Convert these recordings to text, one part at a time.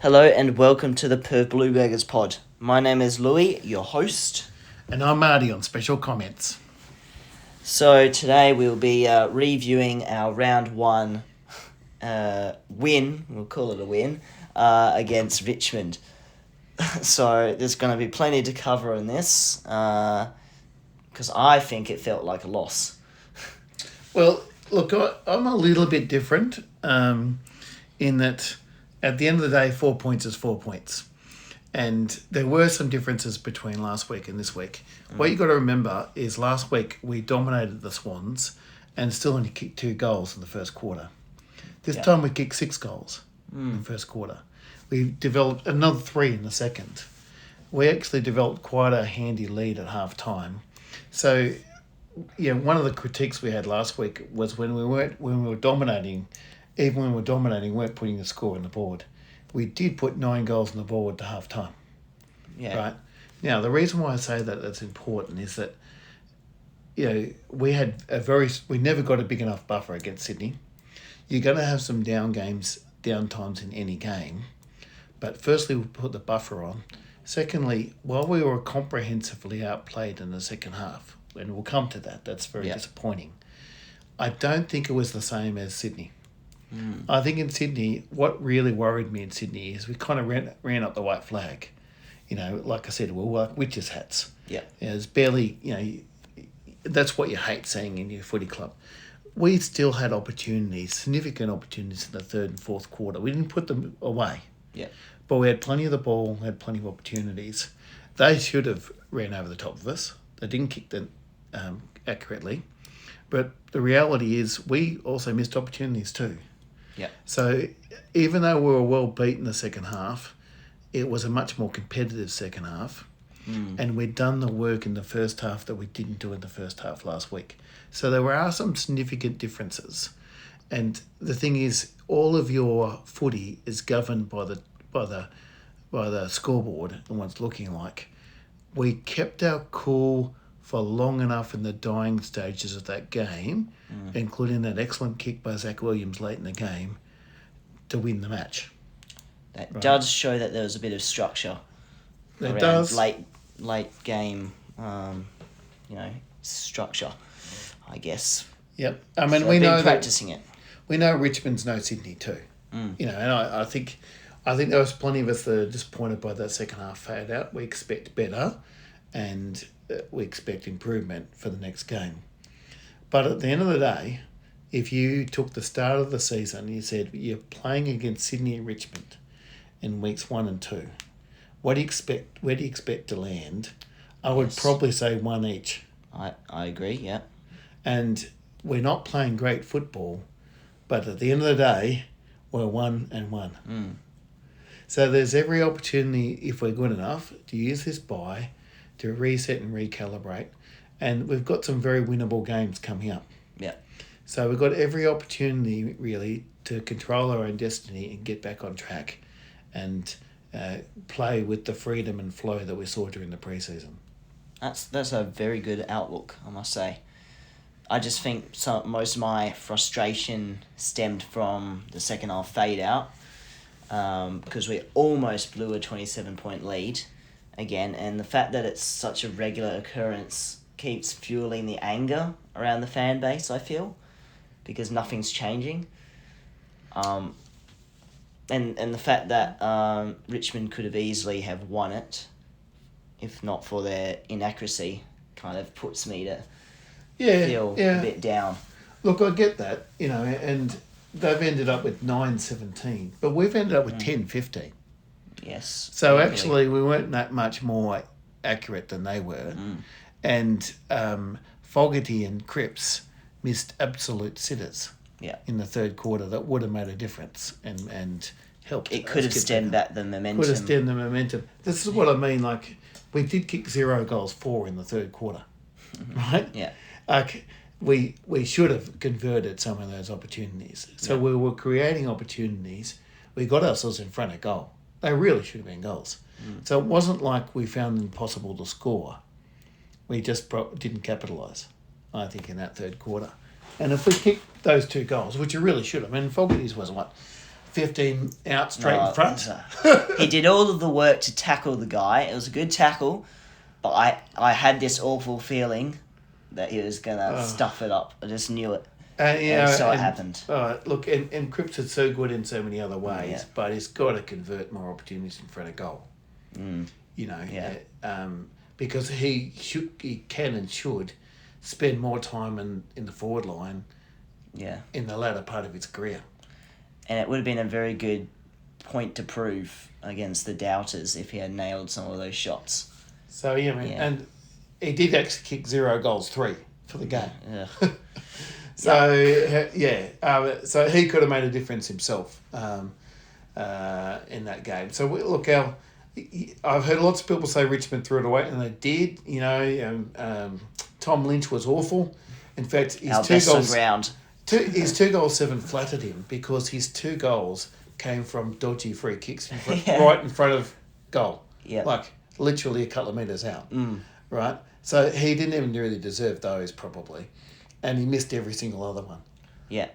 Hello and welcome to the Perth Blueburgers pod. My name is Louis, your host. And I'm Marty on special comments. So today we'll be reviewing our round one win, we'll call it a win, against Richmond. So there's going to be plenty to cover in this, because I think it felt like a loss. Well, look, I'm a little bit different in that at the end of the day, 4 points is 4 points. And there were some differences between last week and this week. What you got to remember is last week we dominated the Swans and still only kicked 2 goals in the first quarter. This time we kicked 6 goals in the first quarter. We developed another 3 in the second. We actually developed quite a handy lead at half time. So, one of the critiques we had last week was when we were dominating, even when we were dominating, we weren't putting the score on the board. We did put 9 goals on the board to half time. Yeah. Right? Now, the reason why I say that that's important is that, we never got a big enough buffer against Sydney. You're going to have some down times in any game. But firstly, we put the buffer on. Secondly, while we were comprehensively outplayed in the second half, and we'll come to that, that's very disappointing. I don't think it was the same as Sydney. I think in Sydney, what really worried me in Sydney is we kind of ran up the white flag. Like I said, we were like witches' hats. Yeah. It's barely, that's what you hate seeing in your footy club. We still had opportunities, significant opportunities in the third and fourth quarter. We didn't put them away. Yeah. But we had plenty of the ball, had plenty of opportunities. They should have ran over the top of us. They didn't kick them accurately. But the reality is we also missed opportunities too. Yeah. So even though we were well beat in the second half, it was a much more competitive second half. And we'd done the work in the first half that we didn't do in the first half last week. So there are some significant differences. And the thing is, all of your footy is governed by the scoreboard and what it's looking like. We kept our cool for long enough in the dying stages of that game, including that excellent kick by Zach Williams late in the game, to win the match. That does show that there was a bit of structure. It does. Late game, structure, I guess. Yep. I mean, So we I've been know practicing it. We know Richmond's no Sydney too. And I think there was plenty of us that are disappointed by that second half fade out. We expect better, and we expect improvement for the next game. But at the end of the day, if you took the start of the season and you said you're playing against Sydney and Richmond in weeks 1 and 2, what do you expect? Where do you expect to land? I would probably say 1 each. I agree, yeah. And we're not playing great football, but at the end of the day, we're 1 and 1. So there's every opportunity, if we're good enough, to use this bye to reset and recalibrate. And we've got some very winnable games coming up. Yeah. So we've got every opportunity, really, to control our own destiny and get back on track and play with the freedom and flow that we saw during the pre-season. That's a very good outlook, I must say. I just think most of my frustration stemmed from the second half fade out, because we almost blew a 27-point lead again, and the fact that it's such a regular occurrence keeps fueling the anger around the fan base, I feel, because nothing's changing. And the fact that Richmond could have easily have won it, if not for their inaccuracy, kind of puts me to feel a bit down. Look, I get that, and they've ended up with 9-17, but we've ended up with 10-15. Yes. So actually, we weren't that much more accurate than they were. And Fogarty and Cripps missed absolute sitters in the third quarter that would have made a difference and helped. It could have stemmed back the momentum. Could have stemmed the momentum. This is what I mean. Like, we did kick 0 goals, 4 in the third quarter, right? Yeah. We should have converted some of those opportunities. So we were creating opportunities. We got ourselves in front of goal. They really should have been goals. So it wasn't like we found it impossible to score. We just didn't capitalise, I think, in that third quarter. And if we kicked those 2 goals, which you really should have, I mean, Fogarty's was 15 out straight in front. He did all of the work to tackle the guy. It was a good tackle, but I had this awful feeling that he was going to stuff it up. I just knew it. It happened. Look, and Cripps is so good in so many other ways, but he's got to convert more opportunities in front of goal. Because he can and should spend more time in the forward line in the latter part of his career. And it would have been a very good point to prove against the doubters if he had nailed some of those shots. So, and he did actually kick 0 goals, 3 for the game. Yeah. So he could have made a difference himself in that game. So, look, I've heard lots of people say Richmond threw it away, and they did. Tom Lynch was awful. In fact, his 2 goals 7 flattered him because his 2 goals came from dodgy free kicks right in front of goal. Yeah. Like literally a couple of metres out. Right? So he didn't even really deserve those probably. And he missed every single other one. Yeah.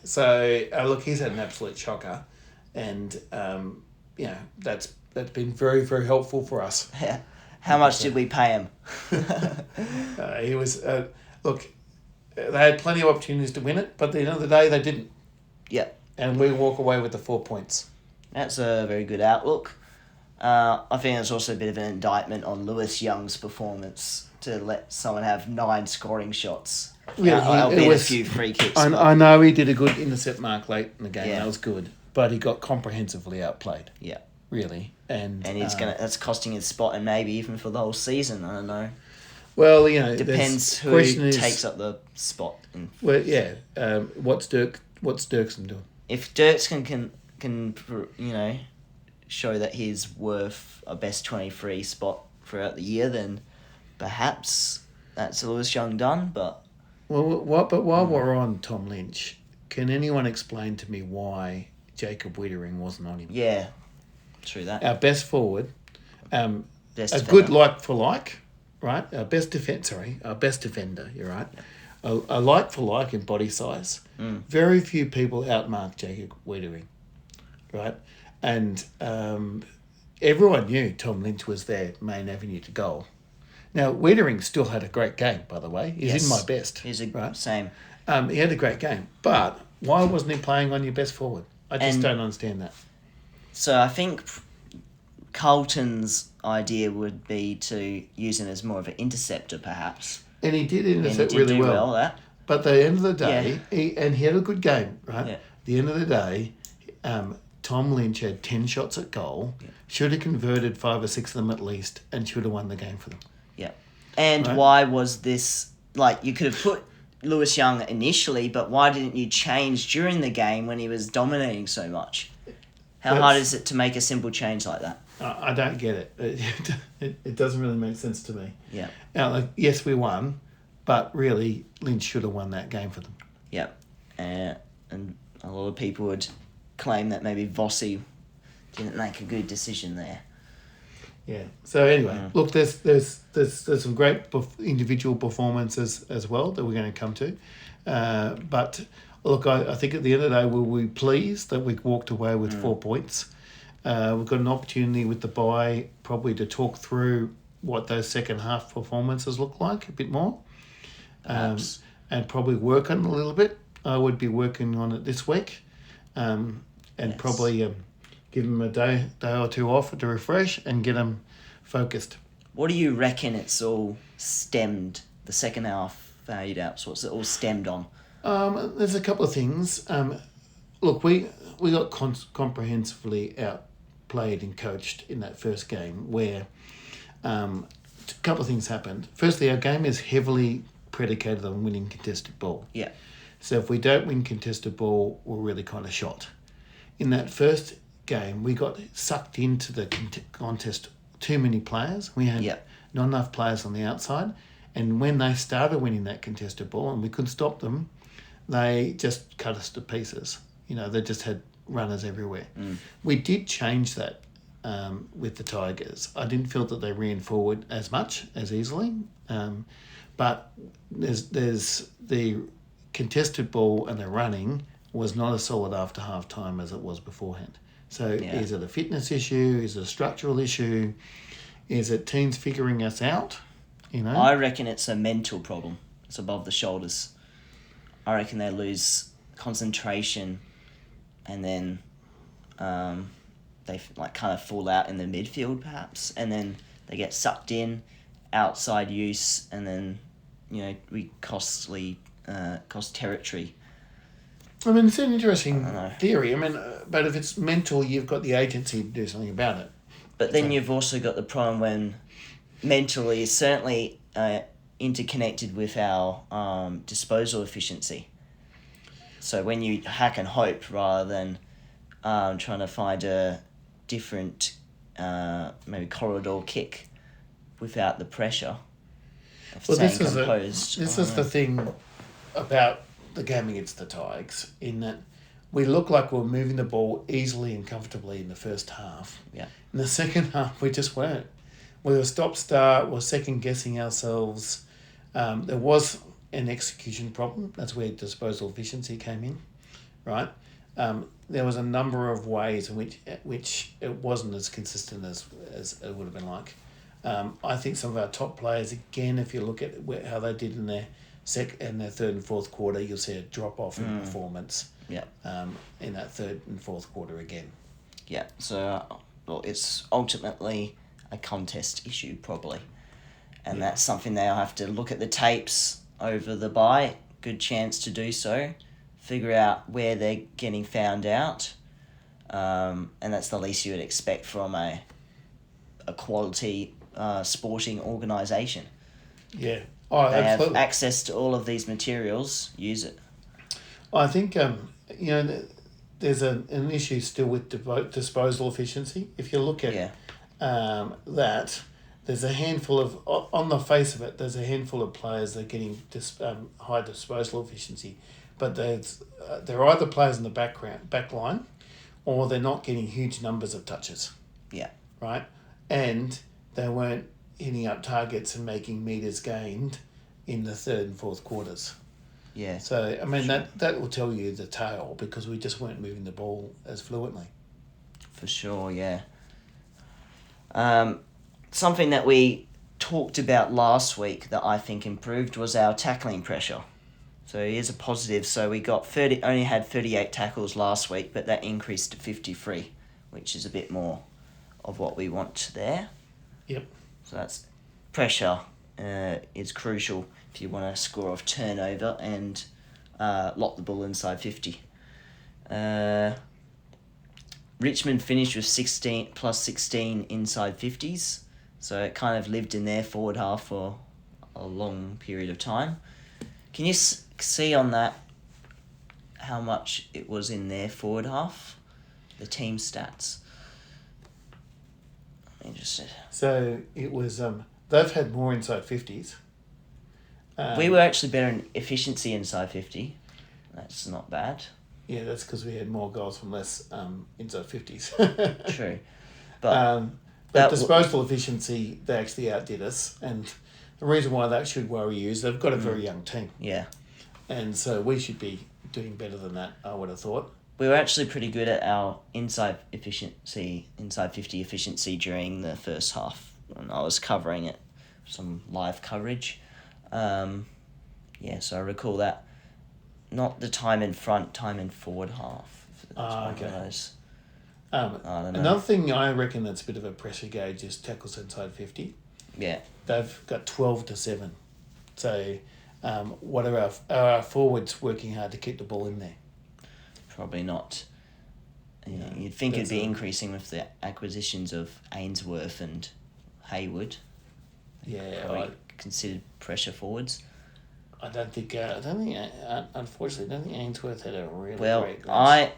So look, he's had an absolute shocker. And, that's been very, very helpful for us. Yeah. How much did we pay him? He was, look, they had plenty of opportunities to win it, but at the end of the day, they didn't. Yeah. And we walk away with the 4 points. That's a very good outlook. I think it's also a bit of an indictment on Lewis Young's performance to let someone have 9 scoring shots. Albeit a few free kicks. I know he did a good intercept mark late in the game. Yeah. That was good. But he got comprehensively outplayed. Yeah. Really. And that's costing his spot and maybe even for the whole season. I don't know. Well, depends who takes up the spot. What's Dirksen doing? If Dirksen can show that he's worth a best 23 spot throughout the year, then perhaps that's Lewis Young done. But while we're on Tom Lynch, can anyone explain to me why Jacob Wiedering wasn't on him? Yeah, true that. Our best forward, best a defender. good like for like, right? Our best defender. You're right. Yeah. A like for like in body size. Very few people outmark Jacob Wiedering, right? And everyone knew Tom Lynch was their main avenue to goal. Now, Wiedering still had a great game, by the way. He's in my best. Same. He had a great game. But why wasn't he playing on your best forward? I just don't understand that. So I think Carlton's idea would be to use him as more of an interceptor, perhaps. And he did intercept really well. But at the end of the day, he had a good game, right? Yeah. At the end of the day, Tom Lynch had 10 shots at goal, should have converted 5 or 6 of them at least, and should have won the game for them. Yeah. And why was this, you could have put Lewis Young initially, but why didn't you change during the game when he was dominating so much? How hard is it to make a simple change like that? I don't get it. It doesn't really make sense to me. Yeah. Now, yes, we won, but really, Lynch should have won that game for them. Yeah. And a lot of people would claim that maybe Vossi didn't make a good decision there. Yeah. So anyway, look, there's some great individual performances as well that we're going to come to, but look, I think at the end of the day, we'll be pleased that we walked away with 4 points. We've got an opportunity with the bye probably to talk through what those second half performances look like a bit more, and probably work on it a little bit. I would be working on it this week, and probably give them a day or two off to refresh and get them focused. What do you reckon it's all stemmed, the second half fade outs? What's it all stemmed on? There's a couple of things. Look, we got comprehensively outplayed and coached in that first game where a couple of things happened. Firstly, our game is heavily predicated on winning contested ball. Yeah. So if we don't win contested ball, we're really kind of shot. In that first game, we got sucked into the contest too many players. We had not enough players on the outside. And when they started winning that contested ball and we couldn't stop them, they just cut us to pieces. They just had runners everywhere. We did change that with the Tigers. I didn't feel that they ran forward as much, as easily. But there's the contested ball and the running was not as solid after half time as it was beforehand. So Yeah. is it a fitness issue? Is it a structural issue? Is it teams figuring us out? I reckon it's a mental problem. It's above the shoulders. I reckon they lose concentration, and then they kind of fall out in the midfield perhaps, and then they get sucked in, outside use, and then we cost territory. I mean, it's an interesting I don't know. theory. I mean, but if it's mental, you've got the agency to do something about it. But then you've also got the problem when mentally is certainly interconnected with our disposal efficiency. So when you hack and hope rather than trying to find a different maybe corridor kick without the pressure of staying composed. This is the thing about the game against the Tigers, in that we look like we're moving the ball easily and comfortably in the first half. Yeah. In the second half, we just weren't. We were stop-start, we're second-guessing ourselves. There was an execution problem. That's where disposal efficiency came in, right? There was a number of ways in which it wasn't as consistent as it would have been like. I think some of our top players, again, if you look at how they did in their third and fourth quarter, you'll see a drop-off in performance. Yeah. In that third and fourth quarter again. Yeah, so it's ultimately a contest issue probably, and that's something they'll have to look at the tapes over the bye. Good chance to do so, figure out where they're getting found out, and that's the least you would expect from a quality sporting organisation. Yeah, they absolutely. have access to all of these materials. Use it. I think there's an issue still with disposal efficiency. If you look at that, there's a handful of, on the face of it, there's a handful of players that are getting high disposal efficiency, but they're either players in the back line, or they're not getting huge numbers of touches. Yeah. Right? And they weren't hitting up targets and making metres gained in the third and fourth quarters. Yeah. So, I mean, that will tell you the tale, because we just weren't moving the ball as fluently. For sure, yeah. Something that we talked about last week that I think improved was our tackling pressure. So here's a positive. So we only had 38 tackles last week, but that increased to 53, which is a bit more of what we want there. Yep. So that's pressure is crucial if you want to score off turnover and lock the ball inside 50. Richmond finished with plus 16 inside 50s, so it kind of lived in their forward half for a long period of time. Can you see on that how much it was in their forward half? The team stats. Interested. So it was, they've had more inside 50s. We were actually better in efficiency inside 50. That's not bad. Yeah, that's because we had more goals from less inside 50s. True. But disposal efficiency, they actually outdid us. And the reason why that should worry you is they've got a very young team. Yeah. And so we should be doing better than that, I would have thought. We were actually pretty good at our inside 50 efficiency during the first half when I was covering it, some live coverage. So I recall that. Not the time in front, time in forward half. Okay. I don't know. Another thing I reckon that's a bit of a pressure gauge is tackles inside 50. Yeah. They've got 12-7. So what are our forwards working hard to keep the ball in there? Probably not. You'd think it'd be increasing with the acquisitions of Ainsworth and Hayward. Yeah, Considered pressure forwards. Unfortunately, I don't think Ainsworth had a really great match. I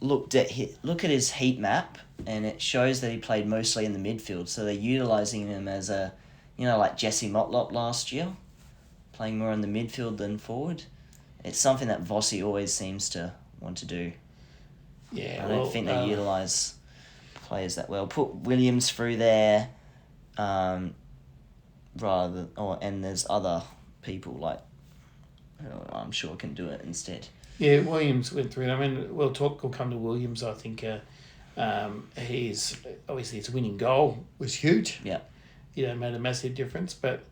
look at his heat map, and it shows that he played mostly in the midfield. So they're utilising him as a, like Jesse Motlop last year, playing more in the midfield than forward. It's something that Vossi always seems to want to do. Yeah, I don't think they utilise players that well. Put Williams through there, and there's other people like, I'm sure can do it instead. Yeah, Williams went through it. I mean, we'll come to Williams. I think he's obviously his winning goal was huge. Yeah. Made a massive difference. But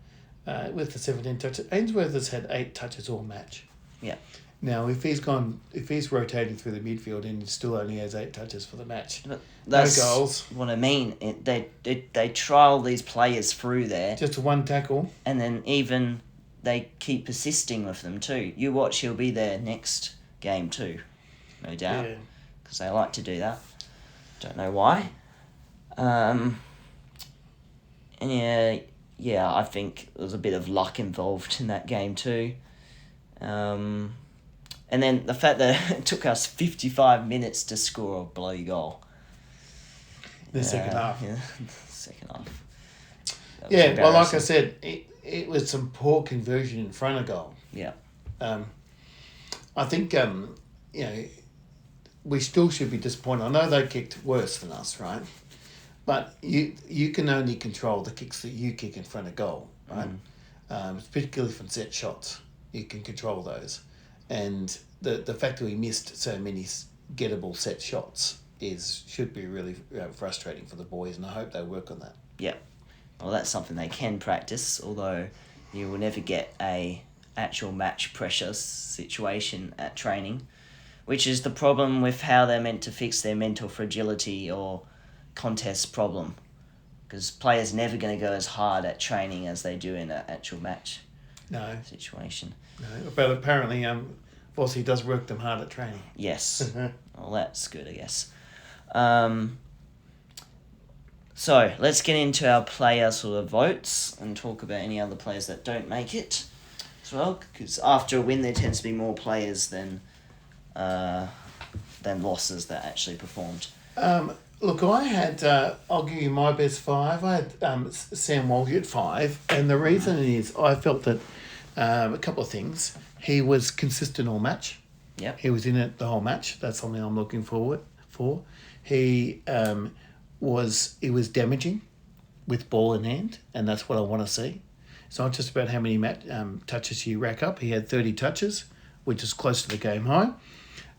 with the 17 touches, Ainsworth has had 8 touches all match. Yeah. Now, if he's rotating through the midfield and he still only has 8 touches for the match, that's no goals. What I mean. They trial these players through there. Just 1 tackle. And then even they keep persisting with them too. You watch, he'll be there next game too, no doubt. Because they like to do that. Don't know why. And I think there was a bit of luck involved in that game too. And then the fact that it took us 55 minutes to score a bloody goal. The second half. Yeah, second half. Yeah, well, like I said, it was some poor conversion in front of goal. Yeah. I think, we still should be disappointed. I know they kicked worse than us, right? But you can only control the kicks that you kick in front of goal, right? Particularly from set shots. You can control those. And the fact that we missed so many gettable set shots should be really frustrating for the boys, and I hope they work on that. Yeah. Well, that's something they can practice, although you will never get a actual match pressure situation at training, which is the problem with how they're meant to fix their mental fragility or contest problem, because players never going to go as hard at training as they do in an actual match situation. No, but apparently Vossi does work them hard at training. Yes. Well, that's good, I guess. So let's get into our player sort of votes and talk about any other players that don't make it as well, because after a win there tends to be more players than losses that actually performed. Look, I had, I'll give you my best 5. I had Sam Walsh at 5, and the reason is I felt that a couple of things. He was consistent all match. Yep. He was in it the whole match. That's something I'm looking forward for. He was damaging with ball in hand, and that's what I want to see. It's not just about how many touches you rack up. He had 30 touches, which is close to the game high.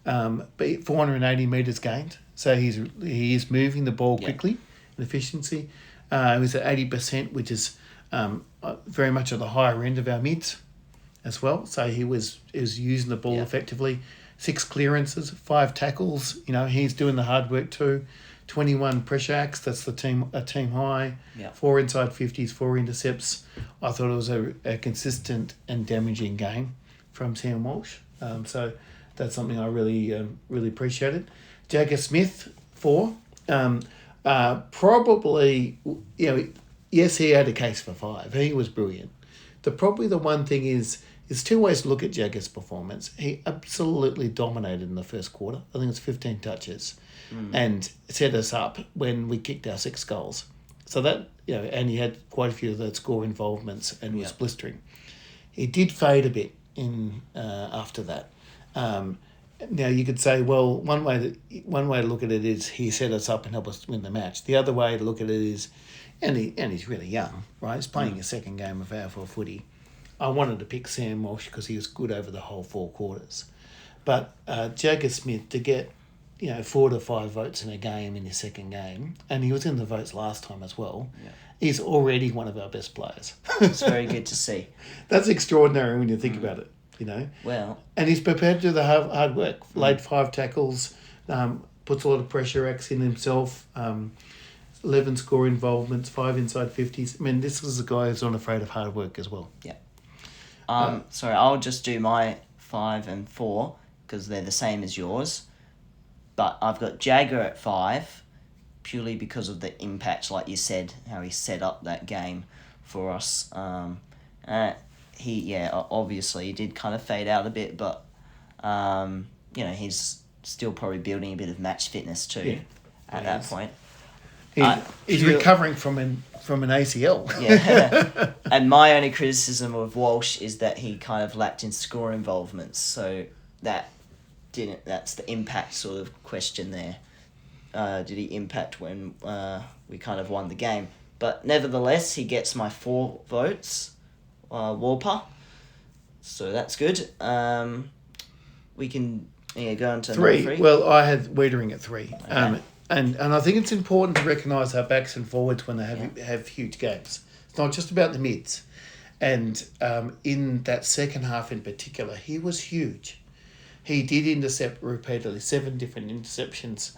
But 480 metres gained. So he is moving the ball quickly and efficiency. He was at 80%, which is very much at the higher end of our mids as well. So he was using the ball effectively. 6 clearances, 5 tackles. He's doing the hard work too. 21 pressure acts. That's a team high. Yeah. 4 inside 50s, 4 intercepts. I thought it was a consistent and damaging game from Sam Walsh. So that's something I really really appreciated. Jagger Smith 4. Probably yes, he had a case for 5. He was brilliant. Probably the one thing is. There's 2 ways to look at Jagger's performance. He absolutely dominated in the first quarter. I think it's 15 touches. And set us up when we kicked our 6 goals. So that, and he had quite a few of those score involvements and was blistering. He did fade a bit in after that. Now you could say, well, one way to look at it is he set us up and helped us win the match. The other way to look at it is, and he's really young, right? He's playing his second game of AFL footy. I wanted to pick Sam Walsh because he was good over the whole 4 quarters. But Jagger Smith, to get 4 to 5 votes in a game in his second game, and he was in the votes last time as well, he's already one of our best players. It's very good to see. That's extraordinary when you think about it, Well, and he's prepared to do the hard work. Laid 5 tackles, puts a lot of pressure acts in himself, 11 score involvements, 5 inside 50s. I mean, this is a guy who's not afraid of hard work as well. Yeah. Sorry, I'll just do my 5 and 4 because they're the same as yours. But I've got Jagger at 5 purely because of the impact, like you said, how he set up that game for us. Obviously he did kind of fade out a bit, but he's still probably building a bit of match fitness too at that point. He's recovering from an ACL. Yeah. And my only criticism of Walsh is that he kind of lacked in score involvements. So that's the impact sort of question there. Did he impact when we kind of won the game? But nevertheless, he gets my 4 votes, Warper. So that's good. we can go into 3. number 3. Well, I had Wiedering at 3. Okay. And I think it's important to recognise our backs and forwards when they have huge games. It's not just about the mids. And in that second half in particular, he was huge. He did intercept repeatedly, 7 different interceptions.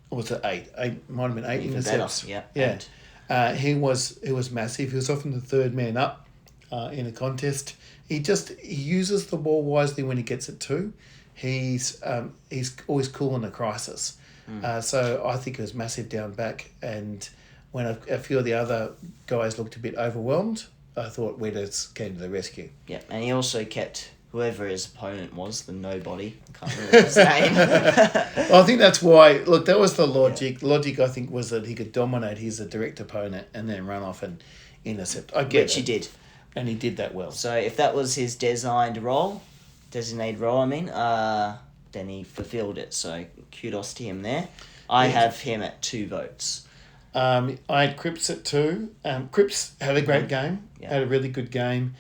Or was it 8? Might have been 8 Even intercepts. better, Yeah. He was massive. He was often the third man up in a contest. He uses the ball wisely when he gets it too. He's always cool in a crisis. So I think it was massive down back. And when a few of the other guys looked a bit overwhelmed, I thought Weeders came to the rescue. Yeah, and he also kept whoever his opponent was, the nobody. I can't remember his name. Well, I think that's why. Look, that was the logic. Yeah. Logic, I think, was that he could dominate his direct opponent and then run off and intercept. Which he did. And he did that well. So if that was his designated role, then he fulfilled it. So kudos to him there. I have him at 2 votes. I had Cripps at 2. Cripps had a great game. Yeah. Had a really good game.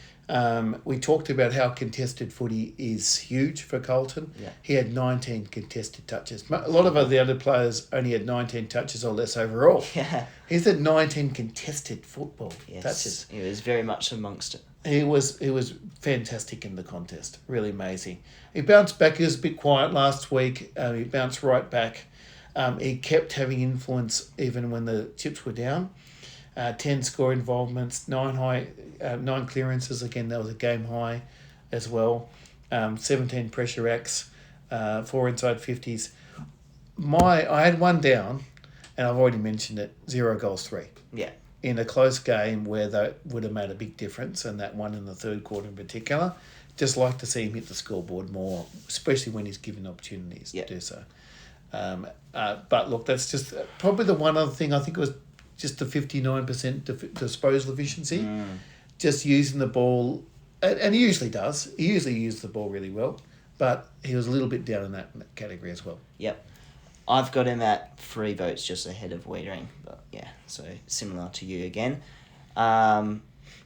We talked about how contested footy is huge for Carlton. Yeah. He had 19 contested touches. A lot of the other players only had 19 touches or less overall. Yeah. He's had 19 contested football touches. He was very much amongst it. He was fantastic in the contest. Really amazing. He bounced back. He was a bit quiet last week. He bounced right back. He kept having influence even when the chips were down. 10 score involvements, 9 clearances. Again, that was a game high as well. 17 pressure acts, 4 inside 50s. I had one down, and I've already mentioned it, 0 goals 3. Yeah. In a close game where that would have made a big difference, and that one in the third quarter in particular. Just like to see him hit the scoreboard more, especially when he's given opportunities to do so. But look, that's just probably the one other thing. I think it was just the 59% disposal efficiency. Just using the ball, and he usually does. He usually uses the ball really well, but he was a little bit down in that category as well. Yep. I've got him at 3 votes, just ahead of Wiedering. But yeah, so similar to you again. And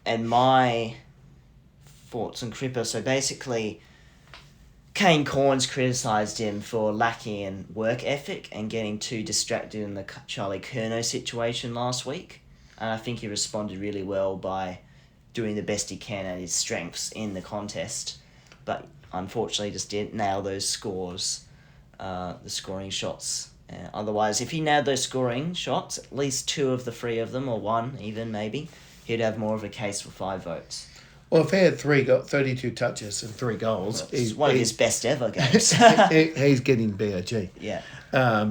my thoughts on Cripper. So basically, Kane Corns criticised him for lacking in work ethic and getting too distracted in the Charlie Curnow situation last week. And I think he responded really well by doing the best he can at his strengths in the contest. But unfortunately just didn't nail those scores, the scoring shots. Otherwise, if he nailed those scoring shots, at least 2 of the 3 of them, or 1 even maybe, he'd have more of a case for 5 votes. Well, if he had 32 touches and 3 goals... Well, it's one of his best ever games. he's getting BOG. Yeah.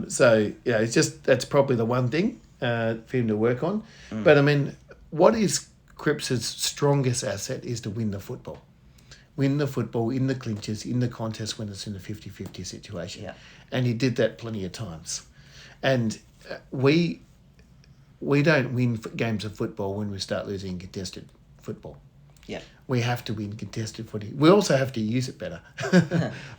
So, yeah, it's just... That's probably the one thing for him to work on. But, I mean, what is Cripps' strongest asset is to win the football. Win the football in the clinches, in the contest when it's in a 50-50 situation. Yeah. And he did that plenty of times. And we don't win games of football when we start losing contested football. Yeah. We have to win contested footy. We also have to use it better.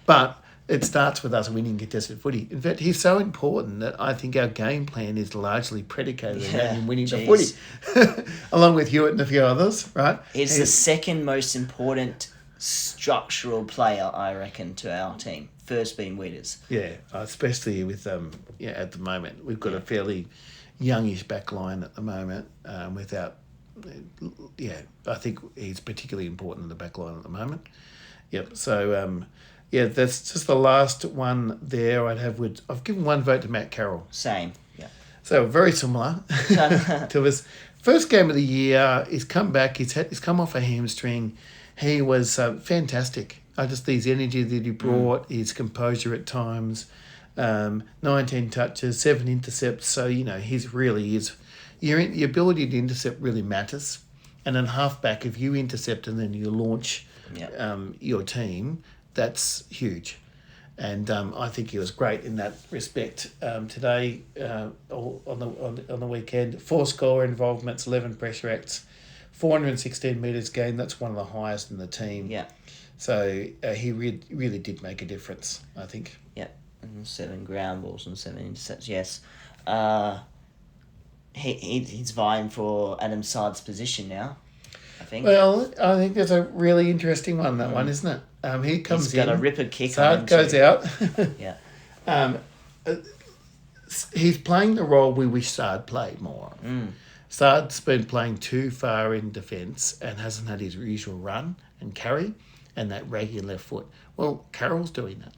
But it starts with us winning contested footy. In fact, he's so important that I think our game plan is largely predicated on him winning the footy. Along with Hewitt and a few others, right? He's the second most important structural player, I reckon, to our team. First being Weeders. Yeah, especially with at the moment. We've got a fairly youngish back line at the moment without... I think he's particularly important in the back line at the moment. Yep. So, that's just the last one there I'd have with... I've given 1 vote to Matt Carroll. Same, yeah. So, very similar to his first game of the year. He's come back. He's come off a hamstring. He was fantastic. His energy that he brought, his composure at times, 19 touches, 7 intercepts. So, he's really is... The ability to intercept really matters. And in halfback, if you intercept and then you launch your team, that's huge. And I think he was great in that respect. Today, on the weekend, 4 score involvements, 11 pressure acts, 416 metres gained. That's one of the highest in the team. Yeah. So he really did make a difference, I think. Yeah, and 7 ground balls and 7 intercepts, yes. He's vying for Adam Sard's position now. I think. Well, I think that's a really interesting one, that one, isn't it? He comes He's got in. a ripper kick Sard on goes out. Yeah. He's playing the role we wish Sard played more of. Sard's been playing too far in defence and hasn't had his usual run and carry and that regular left foot. Well, Carroll's doing that.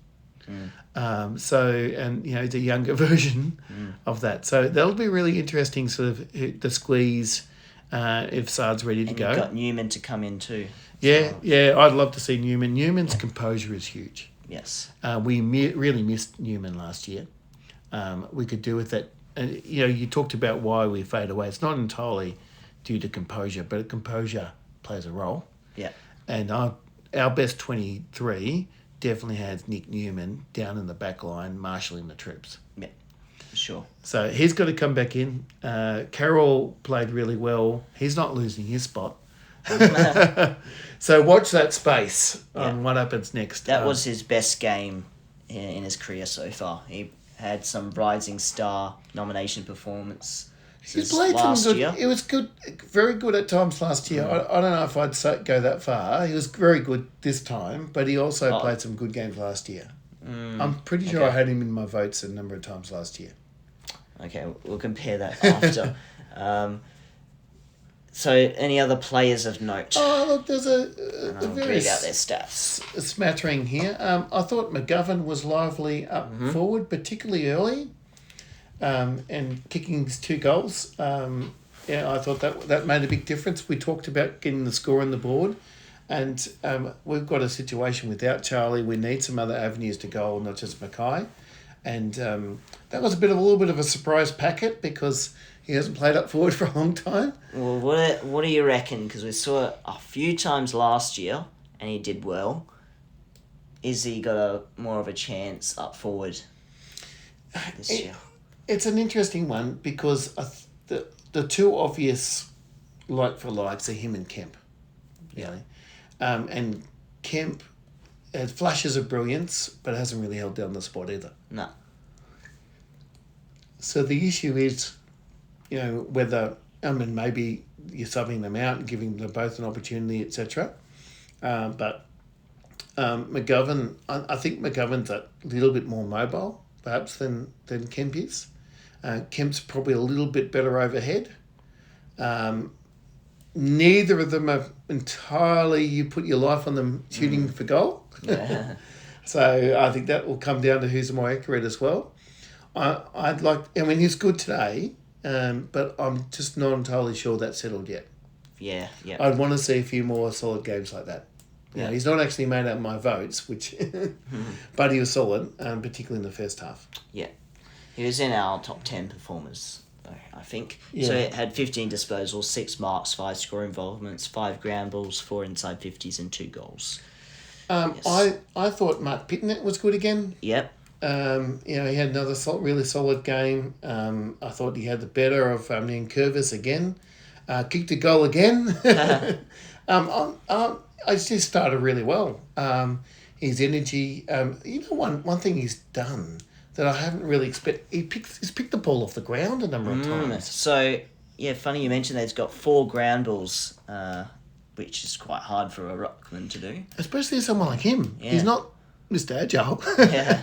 He's a younger version of that. So that'll be really interesting, sort of the squeeze if Sard's ready to go. You've got Newman to come in too. Yeah, I'd love to see Newman. Newman's composure is huge. Yes. We really missed Newman last year. We could do with that. And, you talked about why we fade away. It's not entirely due to composure, but composure plays a role. Yeah. And our best 23 definitely has Nick Newman down in the back line, marshalling the troops. Yeah, sure. So he's got to come back in. Carroll played really well. He's not losing his spot. So watch that space on what happens next. That was his best game in his career so far. He had some rising star nomination performance. He played last some good. year. It was good, very good at times last year. I don't know if I'd go that far. He was very good this time, but he also played some good games last year. I'm pretty sure I had him in my votes a number of times last year. Okay, we'll compare that after. So, any other players of note? Oh, look, there's a very read out their stats. smattering here. I thought McGovern was lively up forward, particularly early, and kicking his 2 goals. I thought that made a big difference. We talked about getting the score on the board, and we've got a situation without Charlie. We need some other avenues to goal, not just Mackay. And that was a little bit of a surprise packet because he hasn't played up forward for a long time. Well, what do you reckon? Because we saw it a few times last year and he did well. Is he got more of a chance up forward this year? It's an interesting one because the 2 obvious like for likes are him and Kemp. Really. And Kemp has flashes of brilliance but hasn't really held down the spot either. No. So the issue is, whether, maybe you're subbing them out and giving them both an opportunity, etc. But McGovern, I think McGovern's a little bit more mobile, perhaps, than Kemp is. Kemp's probably a little bit better overhead. Neither of them are entirely, you put your life on them shooting for goal. Yeah. So I think that will come down to who's more accurate as well. He's good today, but I'm just not entirely sure that's settled yet. Yeah. I'd want to see a few more solid games like that. Yeah, he's not actually made out my votes, but he was solid, particularly in the first half. Yeah. He was in our top 10 performers, though, I think. Yeah. So he had 15 disposals, 6 marks, 5 score involvements, 5 ground balls, 4 inside 50s and 2 goals. Yes. I thought Mark Pitnet was good again. Yep. He had another really solid game. I thought he had the better of Curvis again. Kicked a goal again. I just started really well. His energy. One thing he's done that I haven't really expected. He's picked the ball off the ground a number of times. So, funny you mentioned that he's got 4 ground balls, which is quite hard for a ruckman to do. Especially someone like him. Yeah. He's not Mr. Agile. Yeah.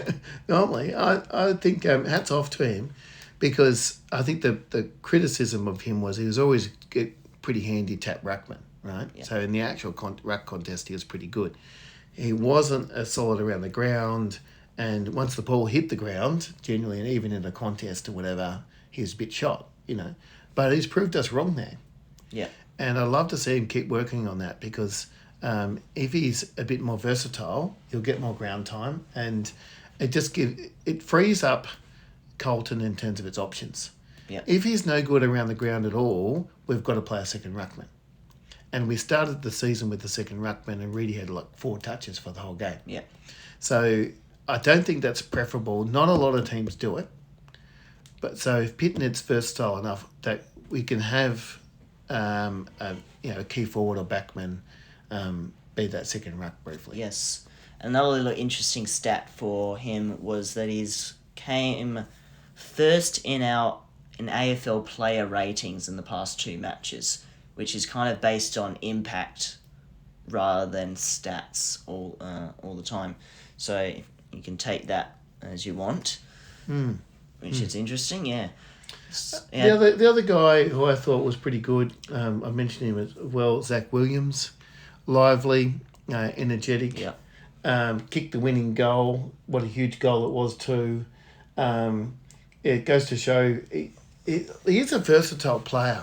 Normally, I think hats off to him, because I think the criticism of him was he was always a pretty handy tap ruckman, right? Yeah. So in the actual ruck contest, he was pretty good. He wasn't as solid around the ground, and once the ball hit the ground, generally, and even in a contest or whatever, he was a bit shot, But he's proved us wrong there. Yeah. And I'd love to see him keep working on that, because if he's a bit more versatile, he'll get more ground time, and it frees up Carlton in terms of its options. Yeah. If he's no good around the ground at all, we've got to play a second ruckman. And we started the season with the second ruckman, and Reedy had 4 touches for the whole game. Yeah. So I don't think that's preferable. Not a lot of teams do it. But so if Pitnet's versatile enough that we can have a key forward or backman be that second ruck briefly. Yes. Another little interesting stat for him was that he's came first in AFL player ratings in the past 2 matches. which is kind of based on impact rather than stats all the time. So you can take that as you want, which is interesting. Yeah. The other guy who I thought was pretty good, I mentioned him as well, Zach Williams, lively, energetic. Yeah. Kicked the winning goal. What a huge goal it was too. It goes to show he is a versatile player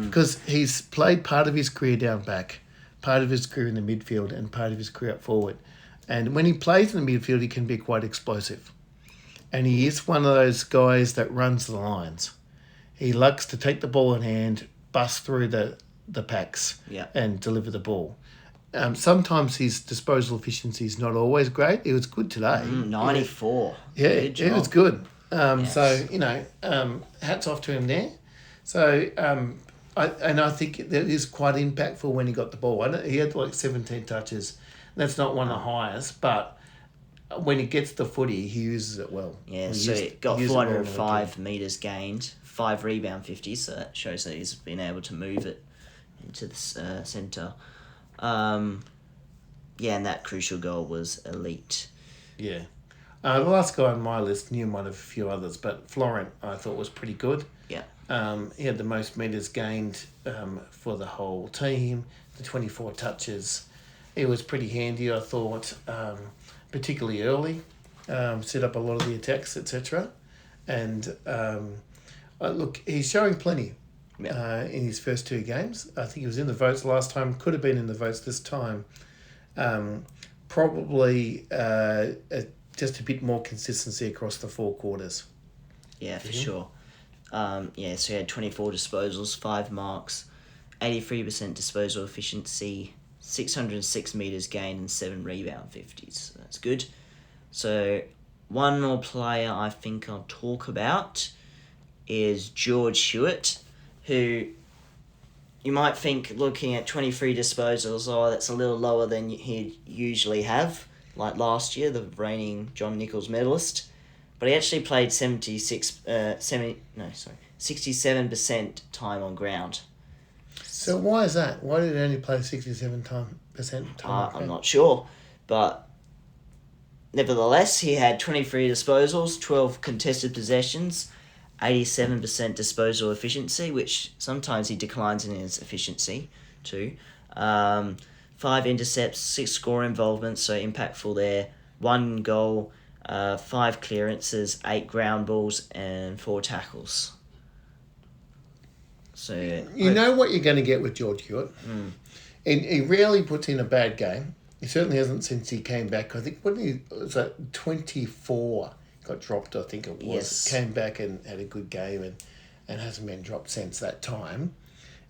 because he's played part of his career down back, part of his career in the midfield, and part of his career up forward. And when he plays in the midfield, he can be quite explosive. And he is one of those guys that runs the lines. He likes to take the ball in hand, bust through the packs, and deliver the ball. Sometimes his disposal efficiency is not always great. It was good today. 94. Yeah, it was good. So, hats off to him there. So, I think that is quite impactful when he got the ball. He had like 17 touches. That's not one of the highest, but when he gets the footy, he uses it well. Yeah, he got 405 metres gained, 5 rebound 50s, so that shows that he's been able to move it into the centre. And that crucial goal was elite. Yeah. The last guy on my list, knew one of a few others, but Florent I thought was pretty good. Yeah. He had the most metres gained for the whole team, the 24 touches. It was pretty handy, I thought, particularly early. Set up a lot of the attacks, etc. And look, he's showing plenty in his first 2 games. I think he was in the votes last time, could have been in the votes this time. Probably just a bit more consistency across the 4 quarters. Yeah, for sure. So he had 24 disposals, 5 marks, 83% disposal efficiency, 606 metres gained and 7 rebound 50s. So that's good. So one more player I think I'll talk about is George Hewitt, who you might think, looking at 23 disposals, that's a little lower than he'd usually have, like last year, the reigning John Nichols medalist. But he actually played 67% time on ground. So why is that? Why did he only play 67% time on ground? I'm not sure, but nevertheless, he had 23 disposals, 12 contested possessions, 87% disposal efficiency, which sometimes he declines in his efficiency too. 5 intercepts, 6 score involvements, so impactful there. 1 goal, 5 clearances, 8 ground balls, and 4 tackles. So you know what you're going to get with George Hewitt. He rarely puts in a bad game. He certainly hasn't since he came back. I think was that 24 got dropped. I think it was. Yes. Came back and had a good game and hasn't been dropped since that time.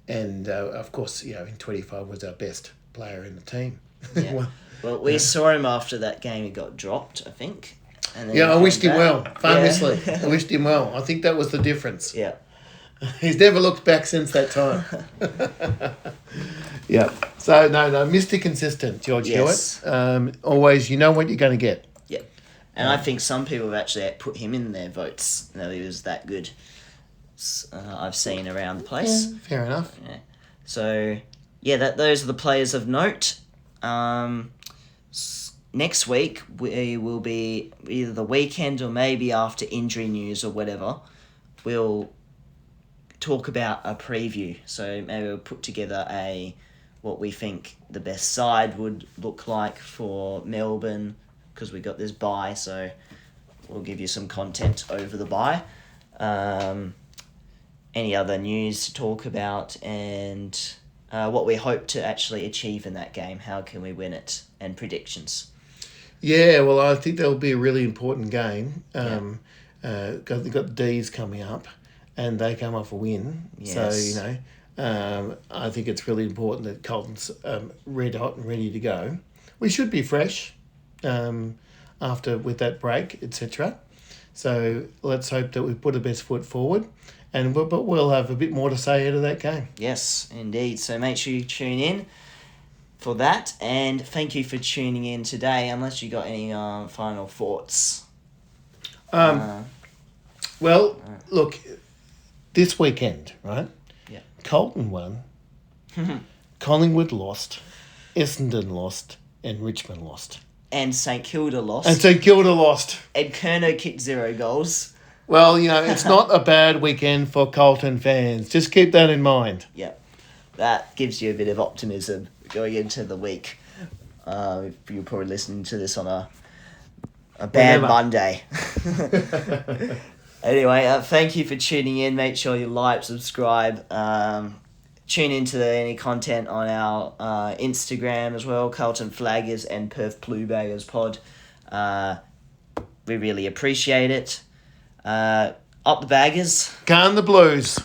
And of course, in 25 was our best player in the team. Yeah. Well, we saw him after that game. He got dropped, I think. And then I wished him well. Famously, Yeah. I wished him well. I think that was the difference. Yeah. He's never looked back since that time. Yeah. So, no, Mr. Consistent, George Yes. Hewitt. Always, you know what you're going to get. Yeah. And I think some people have actually put him in their votes. He was that good. I've seen around the place. Yeah, fair enough. Yeah. So, those are the players of note. Next week, we will be either the weekend or maybe after injury news or whatever. We'll talk about a preview. So maybe we'll put together what we think the best side would look like for Melbourne, because we got this bye, so we'll give you some content over the bye. Any other news to talk about, and what we hope to actually achieve in that game. How can we win it, and predictions. Yeah, well, I think that'll be a really important game. They've got the D's coming up, and they come off a win. Yes. So, I think it's really important that Carlton's red hot and ready to go. We should be fresh after with that break, etc. So let's hope that we put the best foot forward, but we'll have a bit more to say out of that game. Yes, indeed. So make sure you tune in for that, and thank you for tuning in today, unless you got any final thoughts. Well, look, this weekend, right? Yeah. Carlton won Collingwood lost, Essendon lost, and Richmond lost. And St Kilda lost. And St Kilda lost. And Kerno kicked 0 goals. Well, it's not a bad weekend for Carlton fans. Just keep that in mind. Yeah, that gives you a bit of optimism going into the week. You're probably listening to this on a bad Monday. Anyway, thank you for tuning in. Make sure you like, subscribe. Tune into any content on our Instagram as well, Carlton Flaggers and Perth Blue Baggers Pod. We really appreciate it. Up the Baggers. Can the Blues.